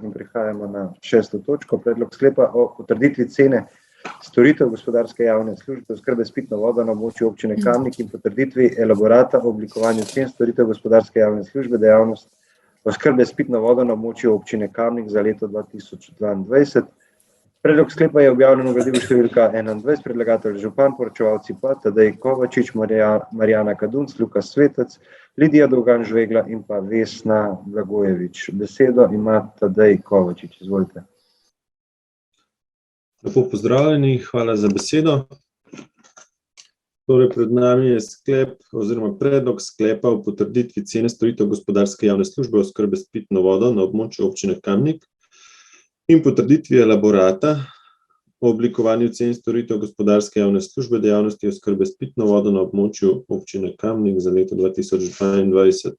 In prihajamo na 6. točko, predlog sklepa o potrditvi cene storitev gospodarske javne službe oskrbe s pitno vodo na območju občine Kamnik in potrditvi elaborata o oblikovanju cen storitev gospodarske javne službe dejavnost oskrbe s pitno vodo na območju občine Kamnik za leto 2022. Predlog sklepa je objavljen v gradivu številka 21, predlagatelj župan, poročevalci pa Tadej Kovačič, Marjana Kadunc, Lukas Svetec, Lidija Dolgan Žvegla in pa Vesna Blagojevič. Besedo ima Tadej Kovačič, izvolite. Lepo pozdravljeni, hvala za besedo. Torej, pred nami je sklep oziroma predlog sklepa o potrditvi cene storitev gospodarske javne službe oskrbe s pitno vodo na območju občine Kamnik in potrditvi elaborata o oblikovanju cen storitev gospodarske javne službe dejavnosti oskrbe s pitno vodo na območju občine Kamnik za leto 2022.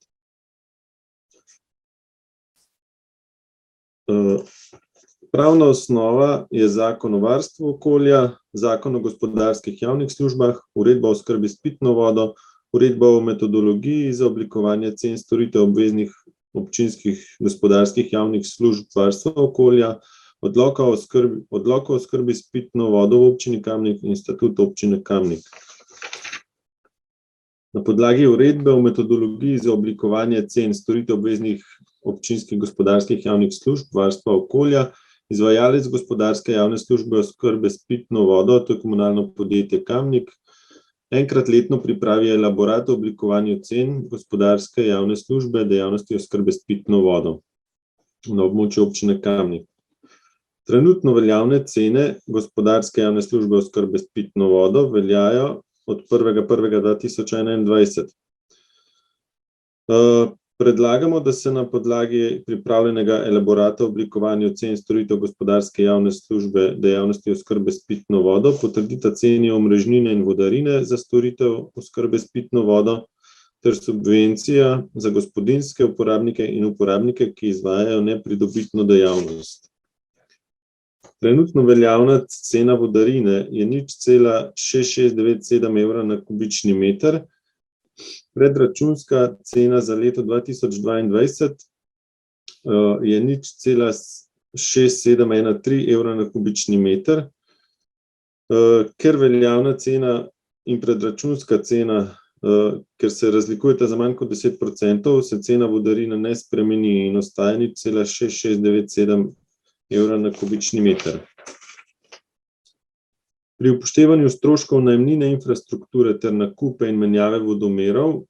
Pravna osnova je Zakon o varstvu okolja, Zakon o gospodarskih javnih službah, Uredba o oskrbi s pitno vodo, Uredba o metodologiji za oblikovanje cen storitev obveznih občinskih gospodarskih javnih služb varstva okolja, Odlok o oskrbi s pitno vodo v občini Kamnik in statut občine Kamnik. Na podlagi Uredbe o metodologiji za oblikovanje cen storitev obveznih občinskih gospodarskih javnih služb varstva okolja izvajalec gospodarske javne službe oskrbe s pitno vodo, to je komunalno podjetje Kamnik, enkrat letno pripravi elaborat o oblikovanju cen gospodarske javne službe dejavnosti oskrbe s pitno vodo na območju občine Kamnik. Trenutno veljavne cene gospodarske javne službe oskrbe s pitno vodo veljajo od 1.1.2021. Predlagamo, da se na podlagi pripravljenega elaborata o oblikovanju cen storitev gospodarske javne službe dejavnosti oskrbe s pitno vodo potrdita ceni omrežnine in vodarine za storitev oskrbe s pitno vodo ter subvencija za gospodinjske uporabnike in uporabnike, ki izvajajo nepridobitno dejavnost. Trenutno veljavna cena vodarine je 0,6697 evra na kubični meter, predračunska cena za leto 2022 je 0,6713 evra na kubični meter. Ker veljavna cena in predračunska cena, ker se razlikujeta za manj kot 10%, se cena vodarine ne spremeni in ostaja 0,6697 evra na kubični meter. Pri upoštevanju stroškov najemnine infrastrukture ter nakupe in menjave vodomerov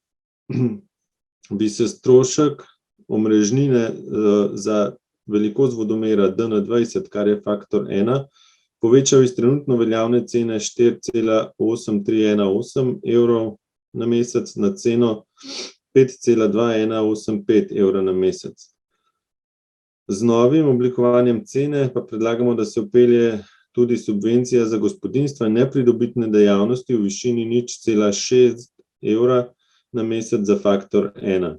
bi se strošek omrežnine za velikost vodomera DN20, kar je faktor 1, povečal iz trenutno veljavne cene 4,8318 evrov na mesec na ceno 5,2185 evra na mesec. Z novim oblikovanjem cene pa predlagamo, da se vpelje tudi subvencija za gospodinjstva in nepridobitne dejavnosti v višini 0,6 evra na mesec za faktor 1.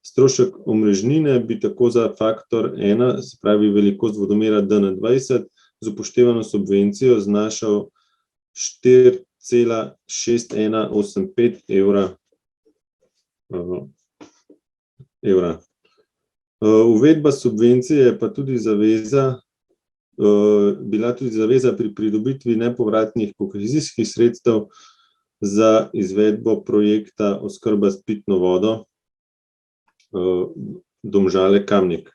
Strošek omrežnine bi tako za faktor 1, se pravi velikost vodomera DN20, z upoštevano subvencijo znašal 4,6185 evra. Uvedba subvencije je pa tudi bila tudi zaveza pri pridobitvi nepovratnih kohezijskih sredstev za izvedbo projekta oskrba s pitno vodo Domžale Kamnik.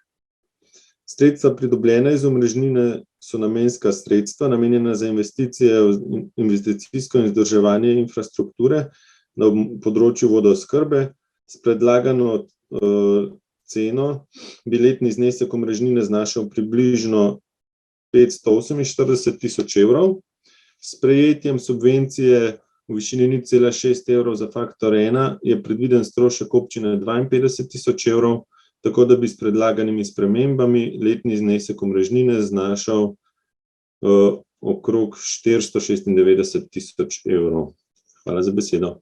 Sredstva pridobljena iz omrežnine so namenska sredstva, namenjena za investicijsko in vzdrževanje infrastrukture na področju vodooskrbe. S predlagano ceno bi letni znesek omrežnine znašal približno 548 tisoč evrov. S prejetjem subvencije v višini 0,6 evrov za faktor 1 je predviden strošek občine 52 tisoč evrov, tako da bi s predlaganimi spremembami letni znesek omrežnine znašal okrog 496 tisoč evrov. Hvala za besedo.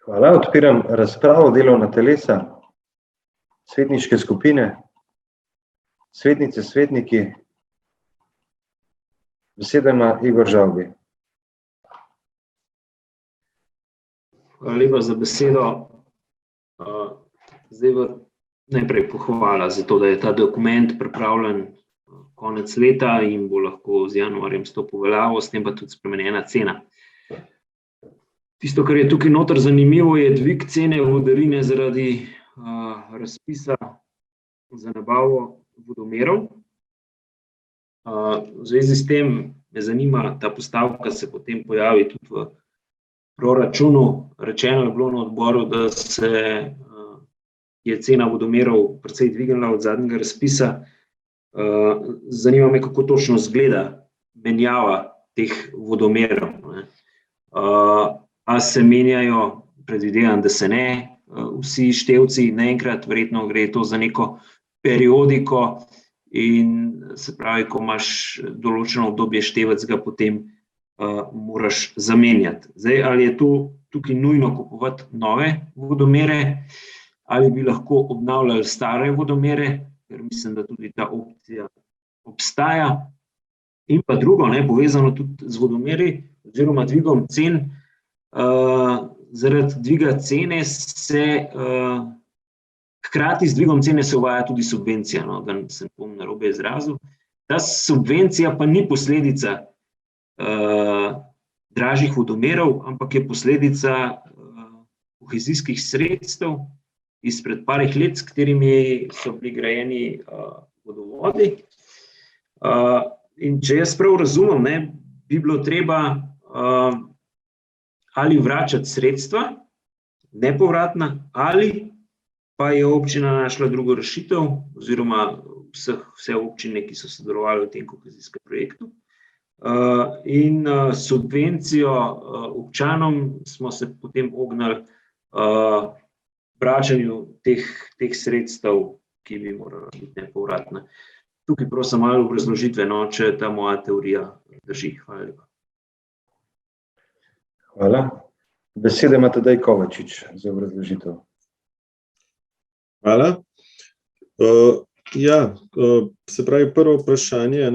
Hvala, odpiram razpravo delovna telesa, svetniške skupine, svetnice, svetniki. Besedo ima Igor Žavbi. Hvala lepa za besedo. Zdaj v najprej pohvala za to, da je ta dokument pripravljen konec leta in bo lahko z januarjem stopil v veljavo, s tem pa tudi spremenjena cena. Tisto, kar je tukaj noter zanimivo, je dvig cene vodarine zaradi razpisa za nabavo vodomerov. V zvezi s tem me zanima, ta postavka se potem pojavi tudi v proračunu. Rečeno je bilo na odboru, da se je cena vodomerov precej dvignila od zadnjega razpisa. Zanima me, kako točno izgleda menjava teh vodomerov. A se menjajo, predvidevam, da se ne, vsi števci naenkrat, verjetno gre to za neko periodiko in se pravi, ko imaš določeno obdobje števec, ga potem moraš zamenjati. Zdaj, ali je tukaj nujno kupovati nove vodomere, ali bi lahko obnavljali stare vodomere, ker mislim, da tudi ta opcija obstaja. In pa drugo, povezano tudi z vodomeri oziroma dvigom cen, zaradi dviga cene se hkrati z dvigom cene se uvaja tudi subvencija, da se ne bom narobe izrazil. Ta subvencija pa ni posledica dražjih vodomerov, ampak je posledica kohezijskih sredstev izpred parih let, s katerimi so bili grajeni vodovodi. In če jaz prav razumem, bi bilo treba ali vračati sredstva, nepovratna, ali pa je občina našla drugo rešitev, oziroma vse občine, ki so sodelovali v tem kohezijskem projektu. In subvencijo občanom smo se potem ognali vračanju teh sredstev, ki bi morala biti nepovratna. Tukaj prosim malo obrazložitve, če ta moja teorija drži. Hvala lepa. Hvala. Besede ima Tadej Kovačič za obrazložitev. Hvala. Se pravi, prvo vprašanje,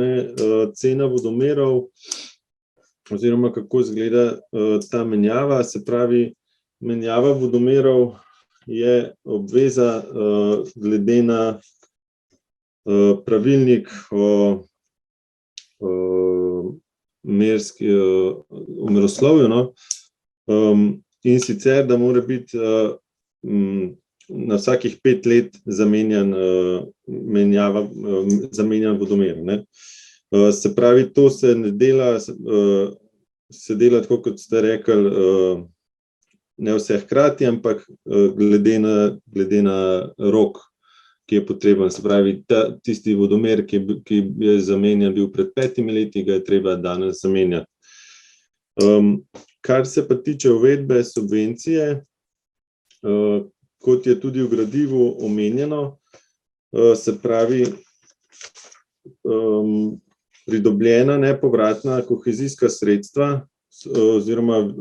cena vodomerov oziroma kako izgleda ta menjava. Se pravi, menjava vodomerov je obveza glede na pravilnik o meroslovju, in sicer, da mora biti na vsakih 5 let zamenjan vodomer. Se pravi, to se ne dela, se dela tako, kot ste rekli, ne vse hkrati, ampak glede na rok, ki je potreben. Se pravi, tisti vodomer, ki je zamenjan bil pred 5 leti, ga je treba danes zamenjati. Kar se pa tiče uvedbe subvencije, kot je tudi v gradivu omenjeno, se pravi, pridobljena nepovratna kohezijska sredstva oziroma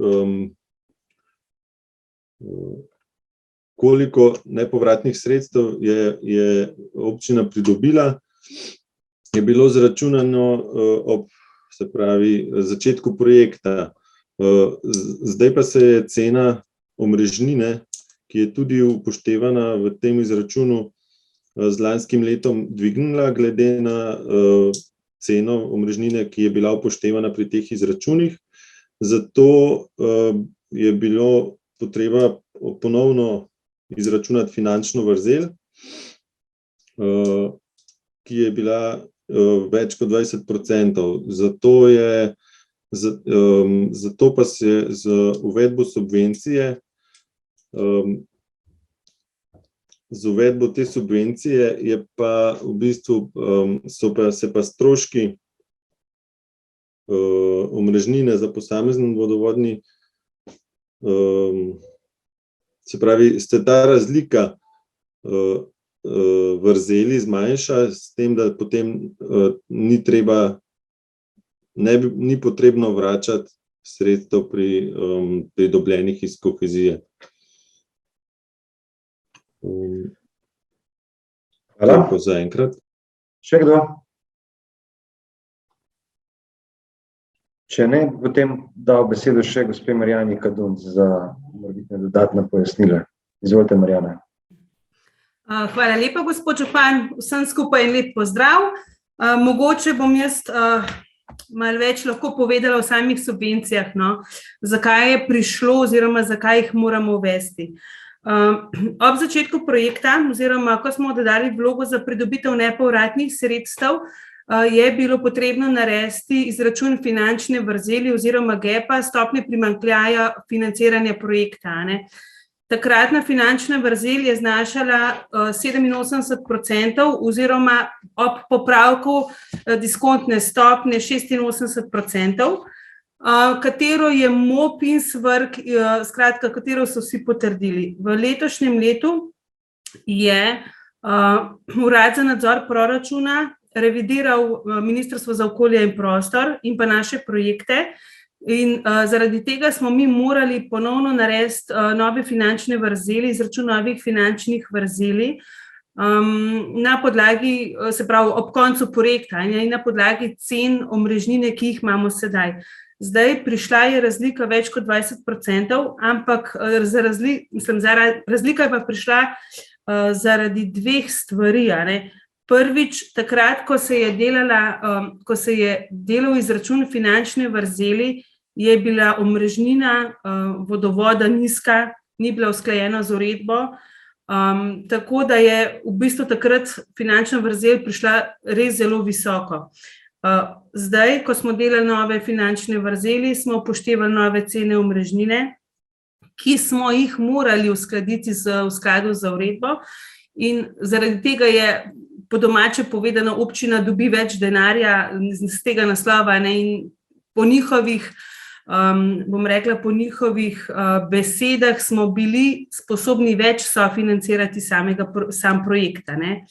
koliko nepovratnih sredstev je občina pridobila, je bilo zračunano ob, se pravi, začetku projekta. Zdaj pa se je cena omrežnine, ki je tudi upoštevana v tem izračunu, z lanskim letom dvignila glede na ceno omrežnine, ki je bila upoštevana pri teh izračunih. Zato je bilo potreba ponovno izračunati finančno vrzel, ki je bila več kot 20%. Zato pa se z uvedbo subvencije, z uvedbo te subvencije je pa v bistvu se pa stroški omrežnine za posamezen vodovodni, se pravi, se ta razlika vrzeli zmanjša, s tem, da potem ni potrebno vračati sredstev pridobljenih iz kohezije. Hvala. Za enkrat. Še kdo? Če ne, potem dal besedo še gospe Marjani Kadun za morebitne dodatna pojasnila. Izvolite, Marjana. Hvala lepa, gospod župan. Vsem skupaj en lep pozdrav. Mogoče bom jaz malo več lahko povedala o samih subvencijah, no, zakaj je prišlo oziroma zakaj jih moramo uvesti. Ob začetku projekta oziroma ko smo dodali vlogo za pridobitev nepovratnih sredstev, je bilo potrebno narediti izračun finančne vrzeli oziroma gapa, stopnje primanjkljaja financiranja projekta, ne. Takratna finančna vrzel je znašala 87% oziroma ob popravku diskontne stopnje 86%, katero je MOP in SVRK, skratka, katero so vsi potrdili. V letošnjem letu je Urad za nadzor proračuna revidiral Ministrstvo za okolje in prostor in pa naše projekte. In zaradi tega smo mi morali ponovno narediti nove finančne vrzeli, izračun novih finančnih vrzeli na podlagi, se pravi, ob koncu projekta in na podlagi cen omrežnine, ki jih imamo sedaj. Zdaj prišla je razlika več kot 20%, ampak razlika je pa prišla zaradi dveh stvari, a ne. Prvič, takrat, ko se je delal izračun finančne vrzeli, je bila omrežnina vodovoda nizka, ni bila usklajena z uredbo, tako da je v bistvu takrat finančna vrzel prišla res zelo visoko. Zdaj, ko smo delali nove finančne vrzeli, smo upoštevali nove cene omrežnine, ki smo jih morali uskladiti v skladu z uredbo, in zaradi tega je po domače povedano, občina dobi več denarja z tega naslova, ne, in po njihovih, bom rekla, po njihovih besedah smo bili sposobni več sofinancirati sam projekt, ne.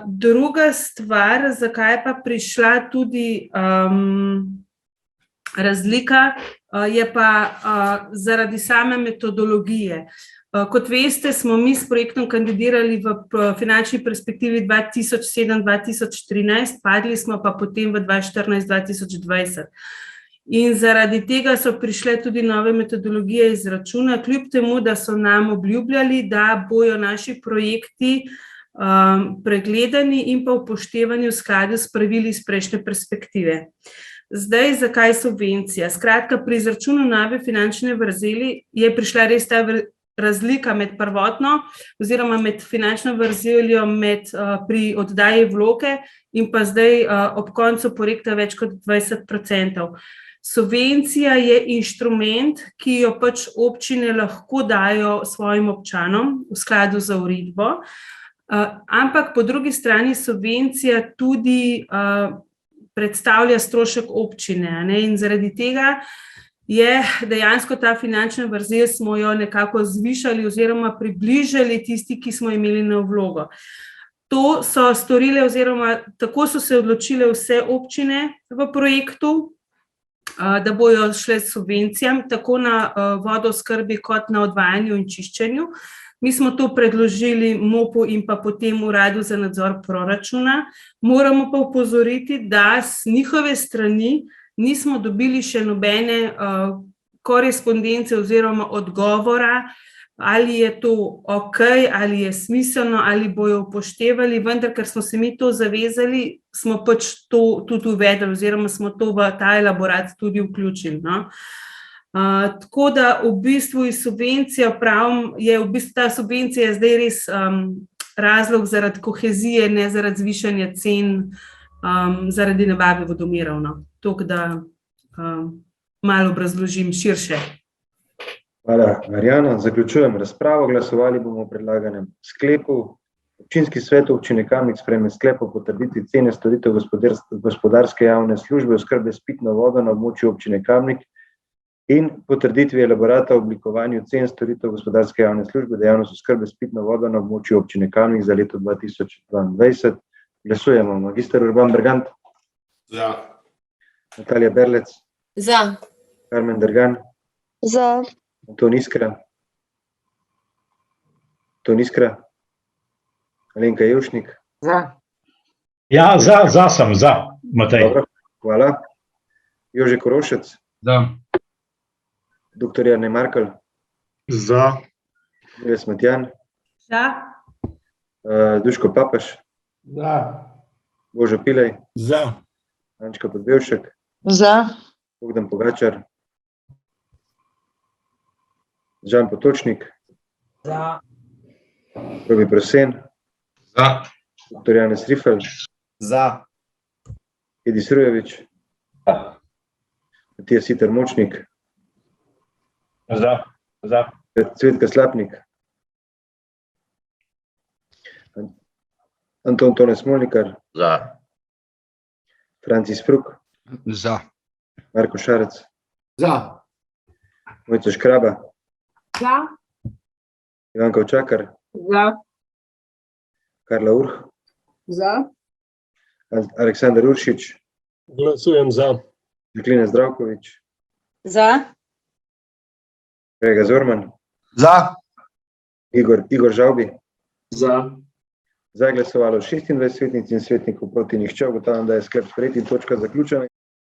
Druga stvar, zakaj je pa prišla tudi razlika, je pa zaradi same metodologije. Kot veste, smo mi s projektom kandidirali v finančni perspektivi 2007-2013, padli smo pa potem v 2014-2020. In zaradi tega so prišle tudi nove metodologije izračuna, kljub temu, da so nam obljubljali, da bojo naši projekti pregledani in pa upoštevani v skladu s pravili iz prejšnje perspektive. Zdaj, zakaj subvencija? Skratka, pri izračunu nove finančne vrzeli je prišla res ta razlika med prvotno oziroma med finančno vrzeljo pri oddaji vloge in pa zdaj ob koncu projekta več kot 20%. Subvencija je inštrument, ki jo pač občine lahko dajo svojim občanom v skladu z uredbo, ampak po drugi strani subvencija tudi predstavlja strošek občine, ne, in zaradi tega je dejansko ta finančna vrzel, smo jo nekako zvišali oziroma približali tisti, ki smo imeli na vlogo. To so storile oziroma tako so se odločile vse občine v projektu, da bojo šle s subvencijami tako na vodooskrbi kot na odvajanju in čiščenju. Mi smo to predložili MOP-u in pa potem Uradu za nadzor proračuna. Moramo pa opozoriti, da z njihove strani nismo dobili še nobene korespondence oziroma odgovora, ali je to okej, ali je smiselno, ali bojo upoštevali, vendar, ker smo se mi to zavezali, smo pač to tudi uvedli oziroma smo to v ta elaborat tudi vključili, no. Tako da v bistvu iz subvencije pravim, je v bistvu ta subvencija zdaj res razlog zaradi kohezije, ne zaradi zvišanja cen, zaradi nabave vodomerov, no. Tako da malo obrazložim širše. Hvala, Marjana. Zaključujem razpravo. Glasovali bomo o predlaganem sklepu. Občinski svet občine Kamnik sprejme sklep o potrditvi cene storitev gospodarske javne službe oskrbe s pitno vodo na območju občine Kamnik in potrditvi elaborata o oblikovanju cen storitev gospodarske javne službe dejavnost oskrbe s pitno vodo na območju občine Kamnik za leto 2022. Glasujemo. Magister Urban Bergant. Za. Natalija Berlec. Za. Karmen Dergan. Za. Anton Iskra. Alenka Jevšnik. Za. Ja, sem za, Matej. Dobro, hvala. Jože Korošec. Za. Dr. Jernej Markelj. Za. Miles Matjan. Za. Duško Papež, Za. Božo Pilej, Za. Ančka Podbevšek, Za. Bogdan Pogačar, Žan Potočnik, Za. Robi Prosen, Za. dr. Janez Rifel, Za. Edis Rujevič, Matija Siter Močnik, Za. Cvetka Slapnik, Anton Tone Smolnikar, Za. Francis Pruk, Za. Marko Šarec, Za. Mojca Škraba, Za. Ivanka Očakar, Za. Karla Urh, Za. Aleksandar Uršič, Glasujem za. Žaklina Zdravkovič, Za. Grega Zorman, Za. Igor Žavbi. Za. Za je glasovalo 26 svetnic in svetnikov, proti nihče. Ugotavljam, da je sklep sprejet in točka zaključena.